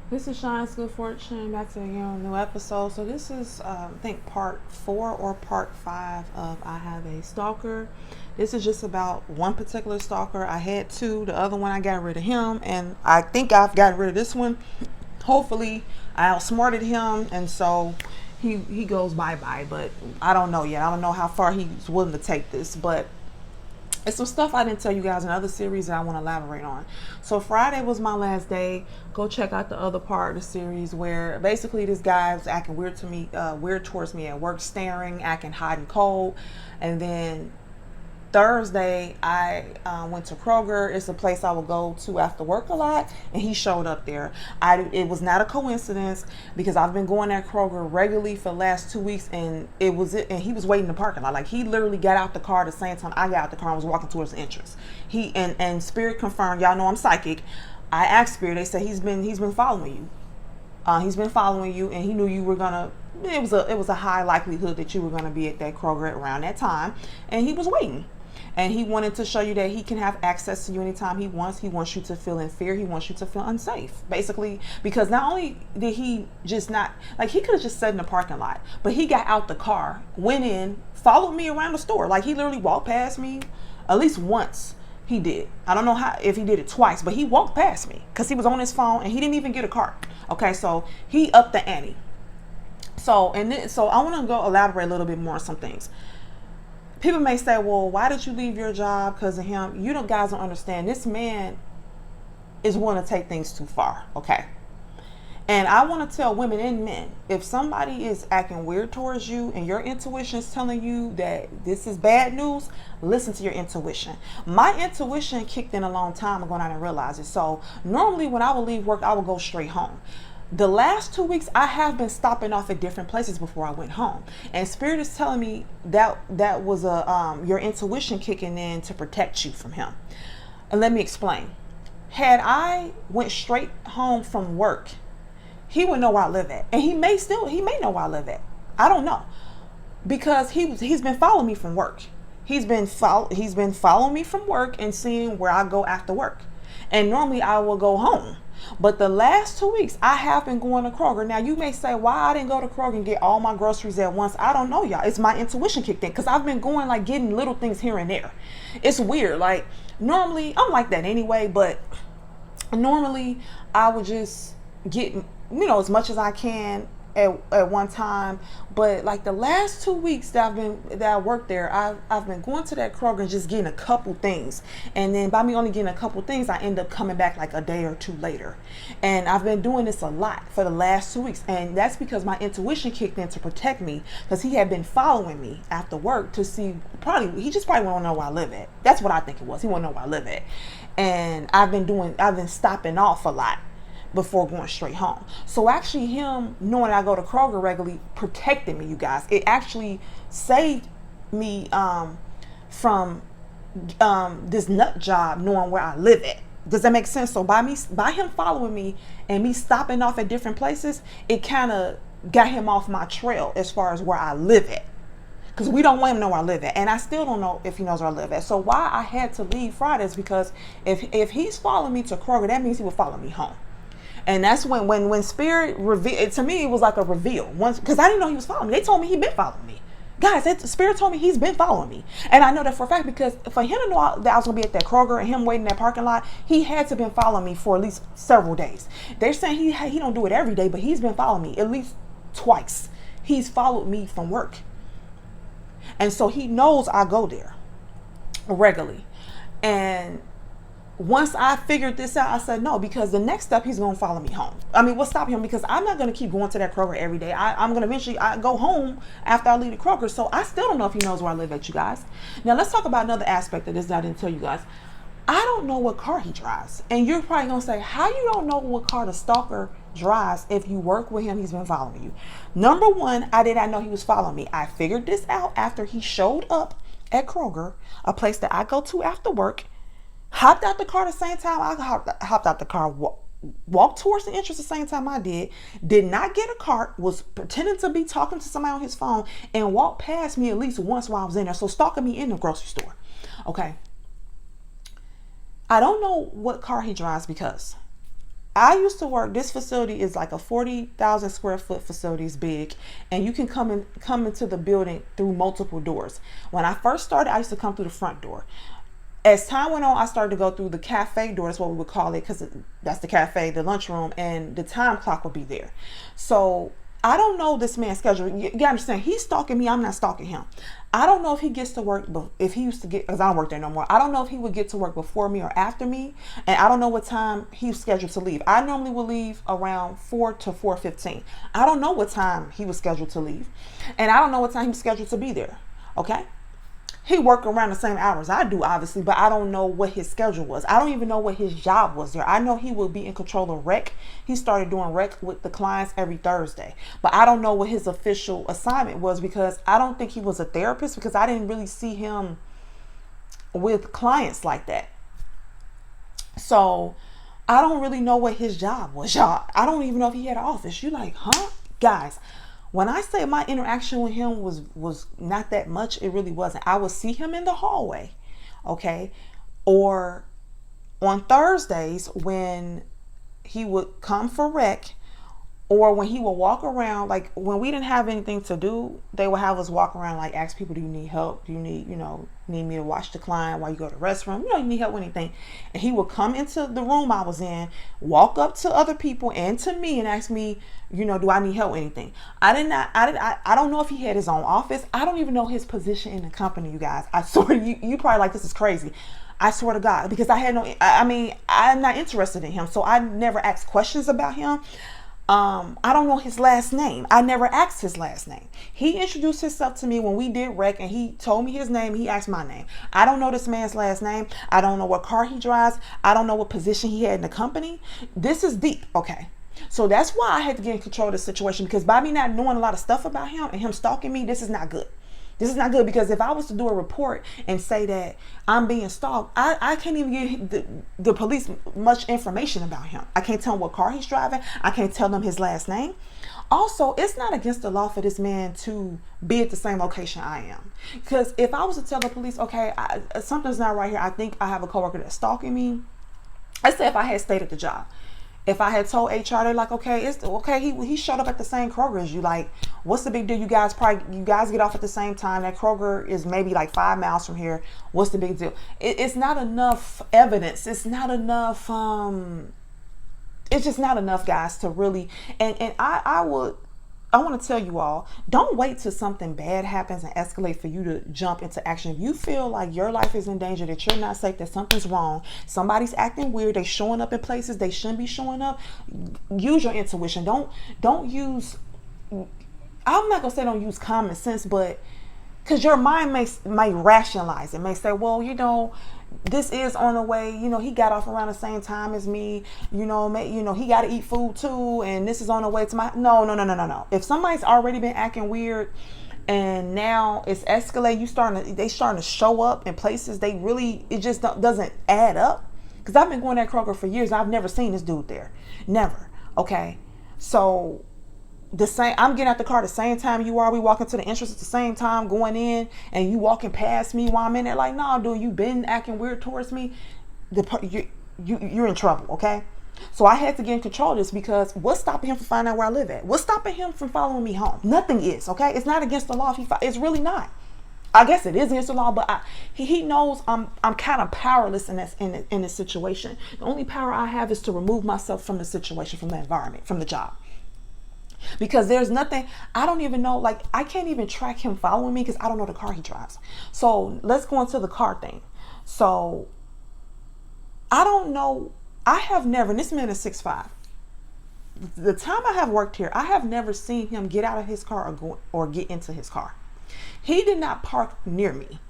This is Sean's Good Fortune back to again a new episode. So this is I think part 4 or part 5 of I Have a Stalker. This is just about one particular stalker. I had two. The other one I got rid of him, and I think I've gotten rid of this one. Hopefully I outsmarted him, and so he goes bye bye. But I don't know yet. I don't know how far he's willing to take this, but it's some stuff I didn't tell you guys in other series that I want to elaborate on. So Friday was my last day. Go check out the other part of the series where basically this guy was acting weird to me, weird towards me at work, staring, acting hot and cold. And then Thursday, I went to Kroger. It's a place I would go to after work a lot, and he showed up there. It was not a coincidence because I've been going at Kroger regularly for the last 2 weeks, and and he was waiting in the parking lot. Like he literally got out the car the same time I got out the car and was walking towards the entrance. And Spirit confirmed. Y'all know I'm psychic. I asked Spirit. They said he's been following you. He's been following you, and he knew you were gonna. It was a high likelihood that you were gonna be at that Kroger around that time, and he was waiting. And he wanted to show you that he can have access to you anytime he wants. He wants you to feel in fear. He wants you to feel unsafe, basically. Because not only did he just not, like he could have just sat in the parking lot, but he got out the car, went in, followed me around the store. Like he literally walked past me at least once. He did. I don't know how if he did it twice, but he walked past me because he was on his phone and he didn't even get a cart. Okay, so he upped the ante. So I want to go elaborate a little bit more on some things. People may say, well, why did you leave your job because of him? You don't guys don't understand. This man is willing to take things too far. Okay. And I want to tell women and men, if somebody is acting weird towards you and your intuition is telling you that this is bad news, listen to your intuition. My intuition kicked in a long time ago and I didn't realize it. So normally when I would leave work, I would go straight home. The last 2 weeks I have been stopping off at different places before I went home, and Spirit is telling me that was your intuition kicking in to protect you from him. And let me explain. Had I went straight home from work, he would know where I live at, and he may know where I live at. I don't know, because he's been following me from work. He's been following me from work and seeing where I go after work, and normally I will go home. But the last 2 weeks, I have been going to Kroger. Now, you may say, why I didn't go to Kroger and get all my groceries at once? I don't know, y'all. It's my intuition kicked in because I've been going, like, getting little things here and there. It's weird. Like, normally, I'm like that anyway, but normally I would just get, as much as I can at one time. But like the last 2 weeks that I worked there, I've been going to that Kroger and just getting a couple things, and then by me only getting a couple things, I end up coming back like a day or two later. And I've been doing this a lot for the last 2 weeks, and that's because my intuition kicked in to protect me, because he had been following me after work to see, he just probably want to know where I live at. That's what I think it was. He want to know where I live at. And I've been stopping off a lot before going straight home. So actually him knowing I go to Kroger regularly protected me, you guys. It actually saved me from this nut job knowing where I live at. Does that make sense? So by him following me and me stopping off at different places, it kind of got him off my trail as far as where I live at. Because we don't want him to know where I live at. And I still don't know if he knows where I live at. So why I had to leave Friday is because if he's following me to Kroger, that means he will follow me home. And that's when Spirit revealed, to me it was like a reveal. Once, because I didn't know he was following me. They told me he'd been following me. Guys, Spirit told me he's been following me. And I know that for a fact because for him to know that I was going to be at that Kroger and him waiting in that parking lot, he had to have been following me for at least several days. They're saying he don't do it every day, but he's been following me at least twice. He's followed me from work. And so he knows I go there regularly. And once I figured this out, I said no, because the next step he's going to follow me home. I mean, what's stopping him? Because I'm not going to keep going to that Kroger every day. I'm going to eventually go home after I leave the Kroger. So I still don't know if he knows where I live at, you guys. Now let's talk about another aspect of this that I didn't tell you guys. I don't know what car he drives. And you're probably going to say, how you don't know what car the stalker drives if you work with him, he's been following you? Number one, I did not know he was following me. I figured this out after he showed up at Kroger, a place that I go to after work. Hopped out the car the same time I hopped out the car, walked towards the entrance the same time I did not get a cart, was pretending to be talking to somebody on his phone, and walked past me at least once while I was in there. So stalking me in the grocery store. Okay. I don't know what car he drives because I used to work, this facility is like a 40,000 square foot facility, is big, and you can come into the building through multiple doors. When I first started, I used to come through the front door. As time went on, I started to go through the cafe door. That's what we would call it, because that's the cafe, the lunchroom, and the time clock would be there. So I don't know this man's schedule. You understand? He's stalking me. I'm not stalking him. I don't know if he gets to work, if he used to get, because I don't work there no more. I don't know if he would get to work before me or after me. And I don't know what time he's scheduled to leave. I normally will leave around 4 to 4:15. I don't know what time he was scheduled to leave. And I don't know what time he was scheduled to be there. Okay? He worked around the same hours I do, obviously, but I don't know what his schedule was. I don't even know what his job was there. I know he would be in control of rec. He started doing rec with the clients every Thursday, but I don't know what his official assignment was, because I don't think he was a therapist, because I didn't really see him with clients like that. So I don't really know what his job was, y'all. I don't even know if he had an office. You like, huh? Guys, when I say my interaction with him was not that much, it really wasn't. I would see him in the hallway, okay? Or on Thursdays when he would come for rec, or when he would walk around, like when we didn't have anything to do, they would have us walk around, like ask people, do you need help? Do you need, need me to watch the client while you go to the restroom? You need help with anything. And he would come into the room I was in, walk up to other people and to me and ask me, do I need help with anything? I don't know if he had his own office. I don't even know his position in the company, you guys. I swear, you probably like, this is crazy. I swear to God, because I'm not interested in him. So I never asked questions about him. I don't know his last name. I never asked his last name. He introduced himself to me when we did rec, and he told me his name. He asked my name. I don't know this man's last name. I don't know what car he drives. I don't know what position he had in the company. This is deep, okay? So that's why I had to get in control of the situation, because by me not knowing a lot of stuff about him and him stalking me, this is not good. This is not good, because if I was to do a report and say that I'm being stalked, I can't even give the police much information about him. I can't tell them what car he's driving. I can't tell them his last name. Also, it's not against the law for this man to be at the same location I am. Because if I was to tell the police, okay, something's not right here, I think I have a coworker that's stalking me. Let's say if I had stayed at the job. If I had told HR, they're like, okay, it's okay. He showed up at the same Kroger as you. Like, what's the big deal? You guys get off at the same time. That Kroger is maybe like 5 miles from here. What's the big deal? It's not enough evidence. It's not enough. It's just not enough, guys, to really. And I want to tell you all, don't wait till something bad happens and escalate for you to jump into action. If you feel like your life is in danger, that you're not safe, that something's wrong, somebody's acting weird, they showing up in places they shouldn't be showing up, use your intuition. Don't use, I'm not going to say don't use common sense, but because your mind may rationalize it, may say, well, this is on the way, he got off around the same time as me, he got to eat food too, and this is on the way to my, no. If somebody's already been acting weird and now it's escalating, they starting to show up in places it just doesn't add up. Because I've been going to Kroger for years, I've never seen this dude there. Never. Okay. So I'm getting out the car the same time you are. We walking to the entrance at the same time, going in, and you walking past me while I'm in there. Like, no, dude, you been acting weird towards me. You're in trouble, okay? So I had to get in control of this, because what's stopping him from finding out where I live at? What's stopping him from following me home? Nothing is, okay? It's not against the law. It's really not. I guess it is against the law, but he knows I'm kind of powerless in this situation. The only power I have is to remove myself from the situation, from the environment, from the job. Because there's nothing, I don't even know, like, I can't even track him following me because I don't know the car he drives. So let's go into the car thing. So I don't know, I have never, and this man is 6'5". The time I have worked here, I have never seen him get out of his car or get into his car. He did not park near me.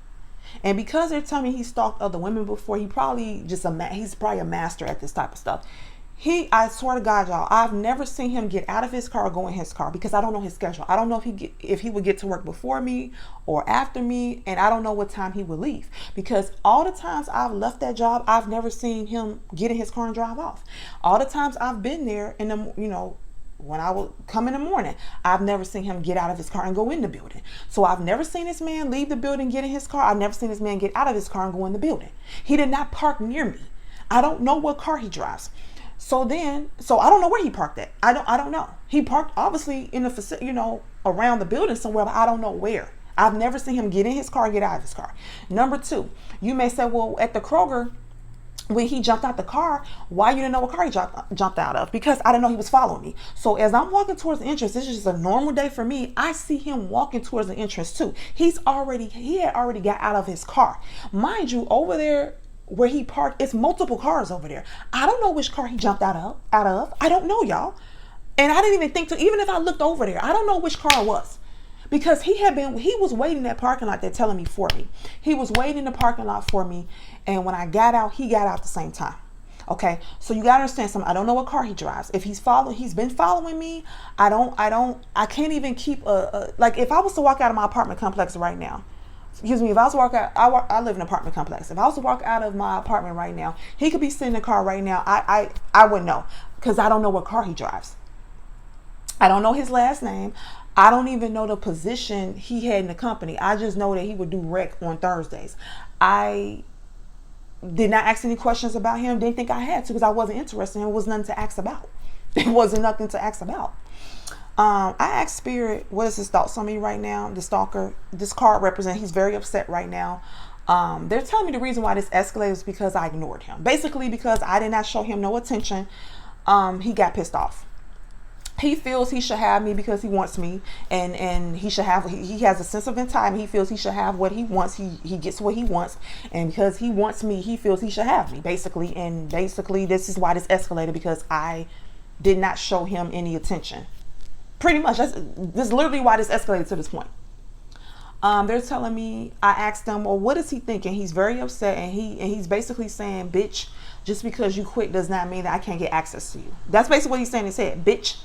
And because they're telling me he stalked other women before, he's probably a master at this type of stuff. I swear to God, y'all, I've never seen him get out of his car or go in his car, because I don't know his schedule. I don't know if he would get to work before me or after me, and I don't know what time he would leave. Because all the times I've left that job, I've never seen him get in his car and drive off. All the times I've been there when I would come in the morning, I've never seen him get out of his car and go in the building. So I've never seen this man leave the building, get in his car. I've never seen this man get out of his car and go in the building. He did not park near me. I don't know what car he drives. So I don't know where he parked at. I don't know. He parked obviously in the facility, around the building somewhere, but I don't know where. I've never seen him get in his car and get out of his car. Number two, you may say, well, at the Kroger, when he jumped out the car, why you didn't know what car he jumped out of? Because I didn't know he was following me. So as I'm walking towards the entrance, this is just a normal day for me. I see him walking towards the entrance too. He had already got out of his car. Mind you, over there where he parked, it's multiple cars over there. I don't know which car he jumped out of. I don't know, y'all. And I didn't even think to, even if I looked over there, I don't know which car it was. Because he was waiting in that parking lot, they're telling me, for me. He was waiting in the parking lot for me. And when I got out, he got out at the same time. Okay. So you gotta understand something. I don't know what car he drives. If he's been following me. I can't even keep like if I was to walk out of my apartment complex right now, excuse me, if I was to walk out, I live in an apartment complex. If I was to walk out of my apartment right now, he could be sitting in the car right now. I wouldn't know, because I don't know what car he drives. I don't know his last name. I don't even know the position he had in the company. I just know that he would do rec on Thursdays. I did not ask any questions about him. Didn't think I had to, because I wasn't interested. It was nothing to ask about. It wasn't nothing to ask about. I asked Spirit, what is his thoughts on me right now? The stalker, this card represents, he's very upset right now. They're telling me the reason why this escalated is because I ignored him. Basically because I did not show him no attention. He got pissed off. He feels he should have me because he wants me, and he has a sense of entitlement. He feels he should have what he wants. He gets what he wants, and because he wants me, he feels he should have me, basically. And basically this is why this escalated, because I did not show him any attention. Pretty much, this is literally why this escalated to this point. They're telling me, I asked them, well, what is he thinking? He's very upset, and he's basically saying, bitch, just because you quit does not mean that I can't get access to you. That's basically what he's saying in his head. Bitch.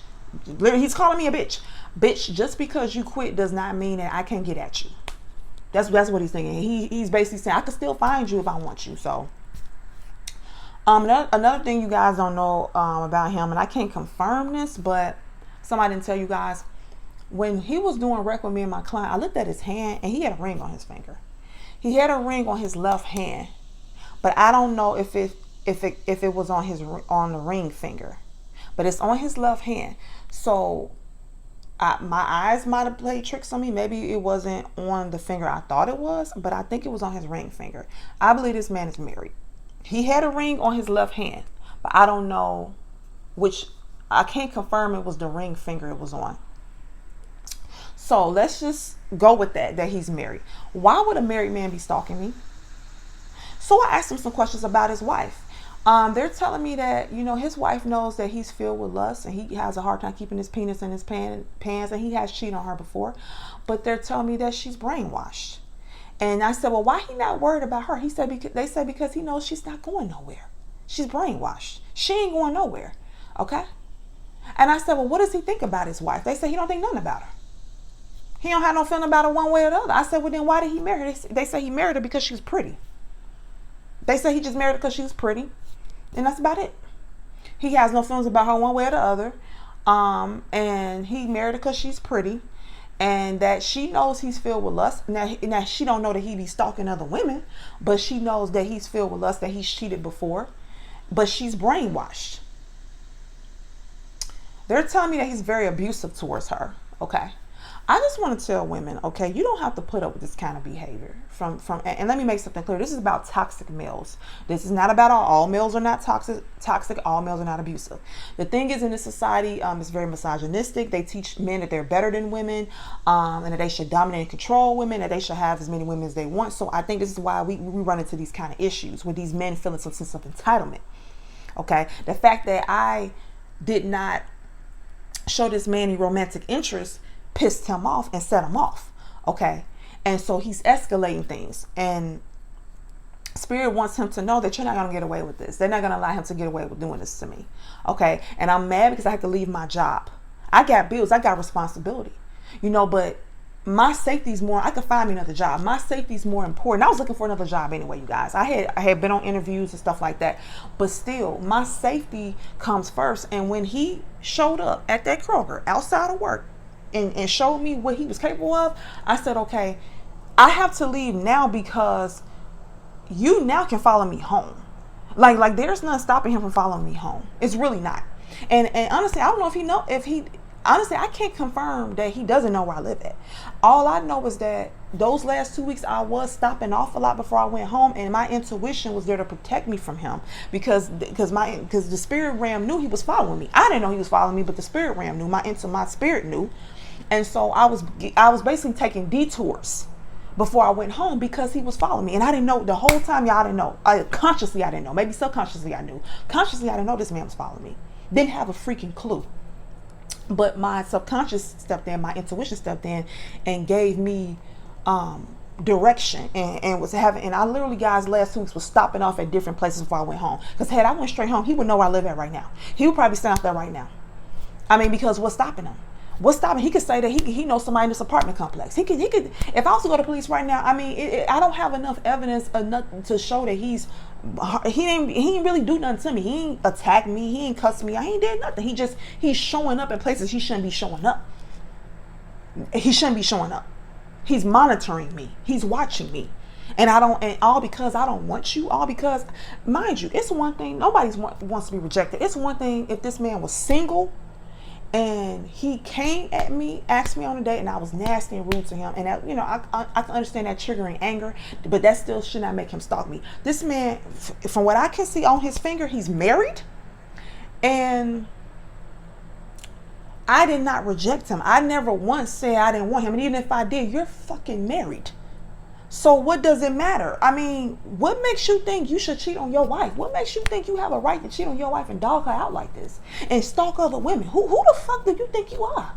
He's calling me a bitch. Bitch, just because you quit does not mean that I can't get at you. That's what he's thinking. He's basically saying, I can still find you if I want you. So another thing you guys don't know about him, and I can't confirm this, but somebody didn't tell you guys, when he was doing rec with me and my client, I looked at his hand and he had a ring on his finger. He had a ring on his left hand, but I don't know if it was on the ring finger, but it's on his left hand. So my eyes might have played tricks on me. Maybe it wasn't on the finger I thought it was, but I think it was on his ring finger. I believe this man is married. He had a ring on his left hand, but I don't know which. I can't confirm it was the ring finger it was on. So let's just go with that he's married. Why would a married man be stalking me? So I asked him some questions about his wife. They're telling me that, his wife knows that he's filled with lust, and he has a hard time keeping his penis in his pants, and he has cheated on her before. But they're telling me that she's brainwashed. And I said, well, why he not worried about her? They said because he knows she's not going nowhere. She's brainwashed. She ain't going nowhere. Okay? And I said, well, what does he think about his wife? They said he don't think nothing about her. He don't have no feeling about her one way or the other. I said, well, then why did he marry her? They say he married her because she was pretty. They say he just married her because she was pretty. And that's about it. He has no feelings about her one way or the other. And he married her because she's pretty. And that she knows he's filled with lust. Now she don't know that he be stalking other women. But she knows that he's filled with lust, that he's cheated before. But she's brainwashed. They're telling me that he's very abusive towards her. Okay. I just want to tell women, okay, you don't have to put up with this kind of behavior and let me make something clear. This is about toxic males. This is not about all males are not toxic, all males are not abusive. The thing is, in this society, it's very misogynistic. They teach men that they're better than women, and that they should dominate and control women, that they should have as many women as they want. So I think this is why we run into these kind of issues with these men feeling some sense of entitlement. Okay. The fact that I did not show this man any romantic interest pissed him off and set him off. Okay. And so he's escalating things, and Spirit wants him to know that you're not going to get away with this. They're not going to allow him to get away with doing this to me. Okay. And I'm mad because I have to leave my job. I got bills. I got responsibility, but my safety is more, I could find me another job. My safety is more important. I was looking for another job anyway, you guys. I had been on interviews and stuff like that, but still my safety comes first. And when he showed up at that Kroger outside of work and showed me what he was capable of, I said, okay, I have to leave now because you now can follow me home. Like there's nothing stopping him from following me home. It's really not. And honestly, I don't know if he honestly, I can't confirm that he doesn't know where I live at. All I know is that those last 2 weeks I was stopping off a lot before I went home, and my intuition was there to protect me from him because the spirit realm knew he was following me. I didn't know he was following me, but the spirit realm knew. My spirit knew. And so I was basically taking detours before I went home because he was following me. And I didn't know the whole time, y'all. I didn't know. Consciously, I didn't know. Maybe subconsciously, I knew. Consciously, I didn't know this man was following me. Didn't have a freaking clue. But my subconscious stepped in, my intuition stepped in and gave me direction and was having, and I literally, guys, last 2 weeks was stopping off at different places before I went home. Because had I went straight home, he would know where I live at right now. He would probably stand out there right now. I mean, because what's stopping him? What's stopping? He could say that he knows somebody in this apartment complex. He could. If I was to go to police right now, I mean, I don't have enough evidence to show that he ain't really do nothing to me. He ain't attacked me. He ain't cussed me. I ain't did nothing. He's showing up in places he shouldn't be showing up. He shouldn't be showing up. He's monitoring me. He's watching me. And all because I don't want you, all because, mind you, it's one thing, nobody wants to be rejected. It's one thing if this man was single and he came at me, asked me on a date, and I was nasty and rude to him. And that, I can understand that triggering anger, but that still should not make him stalk me. This man, from what I can see on his finger, he's married. And I did not reject him. I never once said I didn't want him. And even if I did, you're fucking married. So what does it matter? I mean, what makes you think you should cheat on your wife? What makes you think you have a right to cheat on your wife and dog her out like this and stalk other women? Who the fuck do you think you are?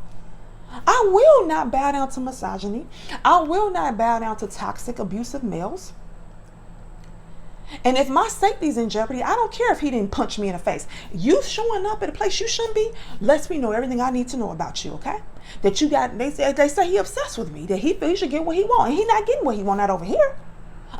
I will not bow down to misogyny. I will not bow down to toxic, abusive males. And if my safety's in jeopardy, I don't care if he didn't punch me in the face. You showing up at a place you shouldn't be lets me know everything I need to know about you, okay? That you got, they say he obsessed with me, that he feel he should get what he want, and he not getting what he want out over here.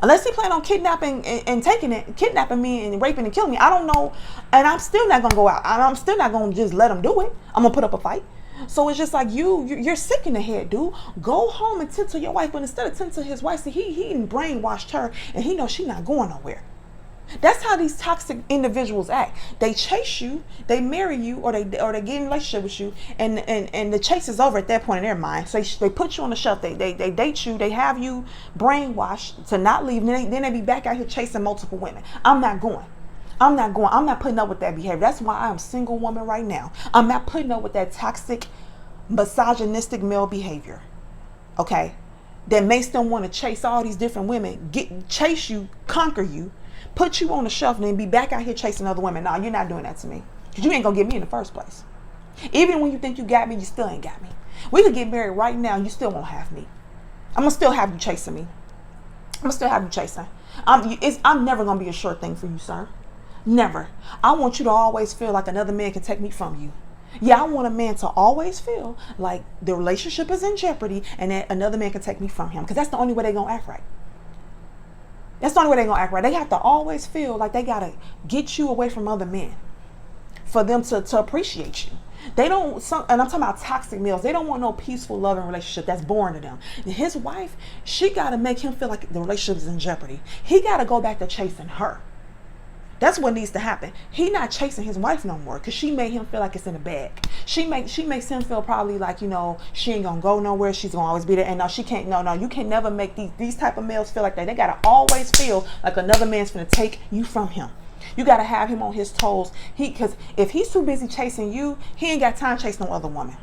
Unless he plan on kidnapping and kidnapping me and raping and killing me, I don't know. And I'm still not gonna go out. I'm still not gonna just let him do it. I'm gonna put up a fight. So it's just like you're sick in the head, dude. Go home and tend to your wife, but instead of tend to his wife, see, he brainwashed her, and he knows she's not going nowhere. That's how these toxic individuals act. They chase you, they marry you, or they get in a relationship with you, and the chase is over at that point in their mind. So they put you on the shelf, they date you, they have you brainwashed to not leave, and then they be back out here chasing multiple women. I'm not putting up with that behavior. That's why I'm a single woman right now. I'm not putting up with that toxic, misogynistic male behavior. Okay? That makes them want to chase all these different women, chase you, conquer you, put you on the shelf, and then be back out here chasing other women. No, you're not doing that to me. Because you ain't going to get me in the first place. Even when you think you got me, you still ain't got me. We could get married right now, and you still won't have me. I'm going to still have you chasing me. I'm going to still have you chasing. I'm never going to be a sure thing for you, sir. Never. I want you to always feel like another man can take me from you. Yeah, I want a man to always feel like the relationship is in jeopardy and that another man can take me from him. Because that's the only way they're going to act right. That's the only way they're going to act right. They have to always feel like they got to get you away from other men for them to appreciate you. They don't, and I'm talking about toxic males. They don't want no peaceful, loving relationship. That's boring to them. And his wife, she got to make him feel like the relationship is in jeopardy. He got to go back to chasing her. That's what needs to happen. He not chasing his wife no more because she made him feel like it's in a bag. She makes him feel probably like, she ain't gonna go nowhere. She's gonna always be there. And no, she can't. No, you can never make these type of males feel like that. They gotta always feel like another man's gonna take you from him. You gotta have him on his toes. Because if he's too busy chasing you, he ain't got time chasing no other woman.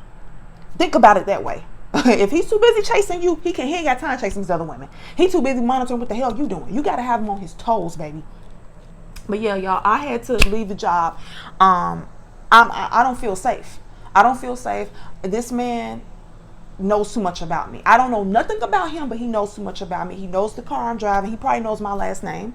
Think about it that way. If he's too busy chasing you, he ain't got time chasing these other women. He too busy monitoring what the hell you doing. You gotta have him on his toes, baby. But yeah, y'all, I had to leave the job. I don't feel safe. I don't feel safe. This man knows too much about me. I don't know nothing about him, but he knows too much about me. He knows the car I'm driving. He probably knows my last name.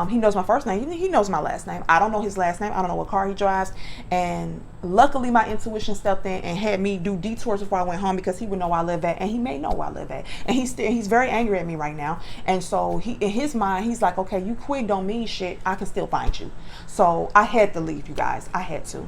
He knows my first name. He knows my last name. I don't know his last name. I don't know what car he drives. And luckily, my intuition stepped in and had me do detours before I went home because he would know where I live at, and he may know where I live at. And he's very angry at me right now. And so in his mind, he's like, okay, you quit don't mean shit. I can still find you. So I had to leave, you guys. I had to.